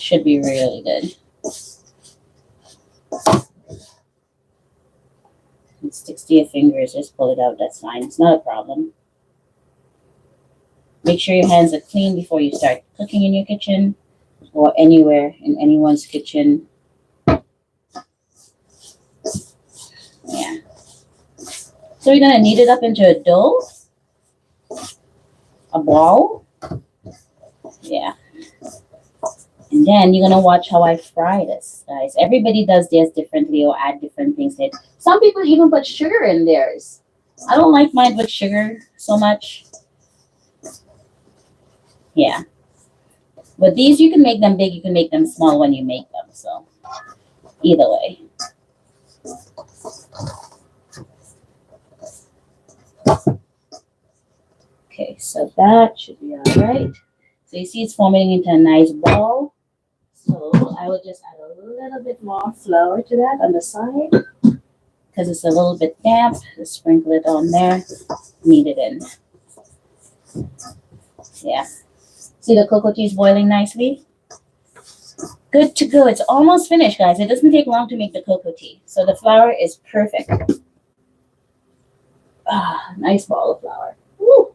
should be really good. It sticks to your fingers, just pull it out. That's fine. It's not a problem. Make sure your hands are clean before you start cooking in your kitchen or anywhere in anyone's kitchen. Yeah. So we're gonna knead it up into a dough, a ball. Yeah. And then you're gonna watch how I fry this, guys. Everybody does theirs differently or add different things. Some people even put sugar in theirs. I don't like mine with sugar so much. Yeah. But these, you can make them big, you can make them small when you make them. So either way. Okay, so that should be all right. So you see it's forming into a nice ball. So I will just add a little bit more flour to that on the side because it's a little bit damp. Just sprinkle it on there, knead it in. Yeah. See the cocoa tea is boiling nicely? Good to go. It's almost finished, guys. It doesn't take long to make the cocoa tea. So the flour is perfect. Ah, nice ball of flour. Woo.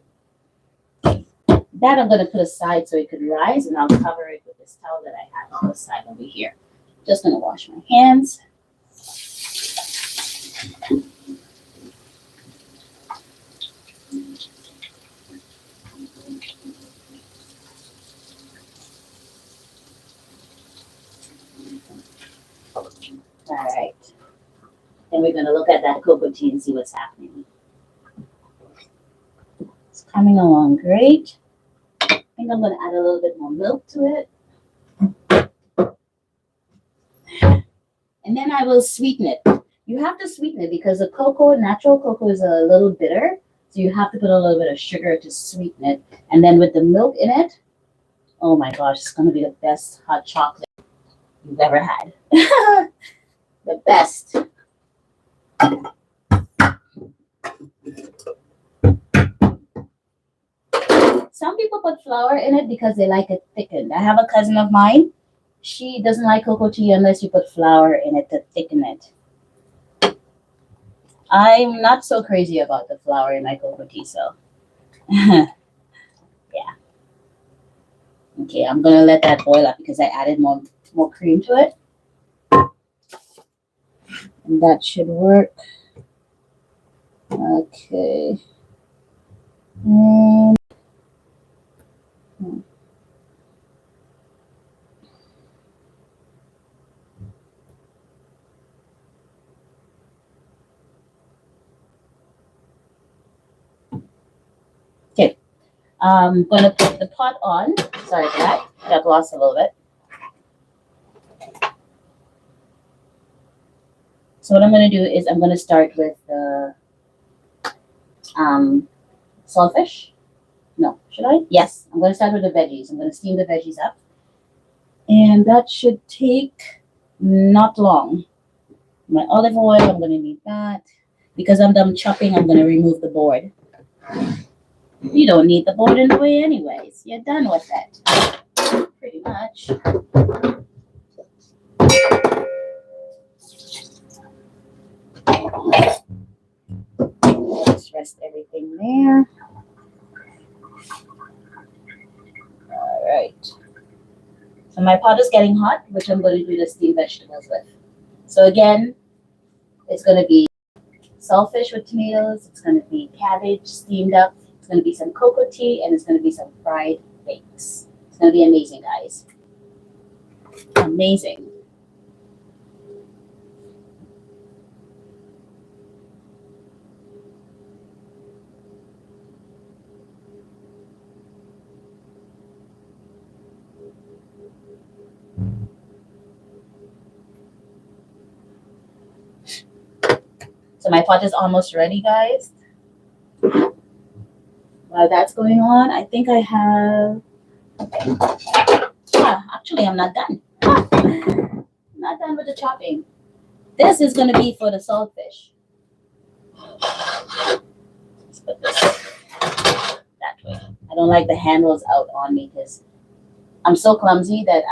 That I'm going to put aside so it could rise, and I'll cover it with this towel that I have on the side over here. Just going to wash my hands. All right. Then we're going to look at that cocoa tea and see what's happening. It's coming along great. I think I'm going to add a little bit more milk to it. And then I will sweeten it. You have to sweeten it because the cocoa, natural cocoa, is a little bitter. So you have to put a little bit of sugar to sweeten it. And then with the milk in it, oh my gosh, it's going to be the best hot chocolate you've ever had. The best. Some people put flour in it because they like it thickened. I have a cousin of mine. She doesn't like cocoa tea unless you put flour in it to thicken it. I'm not so crazy about the flour in my cocoa tea, so yeah. Okay, I'm gonna let that boil up because I added more cream to it. And that should work. Okay. And okay. I'm going to put the pot on. Sorry for that. Got lost a little bit. So what I'm going to do is I'm going to start with the saltfish. No, should I? Yes, I'm going to start with the veggies. I'm going to steam the veggies up. And that should take not long. My olive oil, I'm going to need that. Because I'm done chopping, I'm going to remove the board. You don't need the board in the way anyways. You're done with it. Pretty much. Just rest everything there. All right. So my pot is getting hot, which I'm going to do the steamed vegetables with. So again, it's going to be saltfish with tomatoes. It's going to be cabbage steamed up. It's going to be some cocoa tea, and it's going to be some fried bakes. It's going to be amazing, guys. Amazing. So my pot is almost ready, guys. While that's going on, I think I have... Yeah, actually, I'm not done. I'm not done with the chopping. This is going to be for the saltfish. Let's put this that way. I don't like the handles out on me because I'm so clumsy that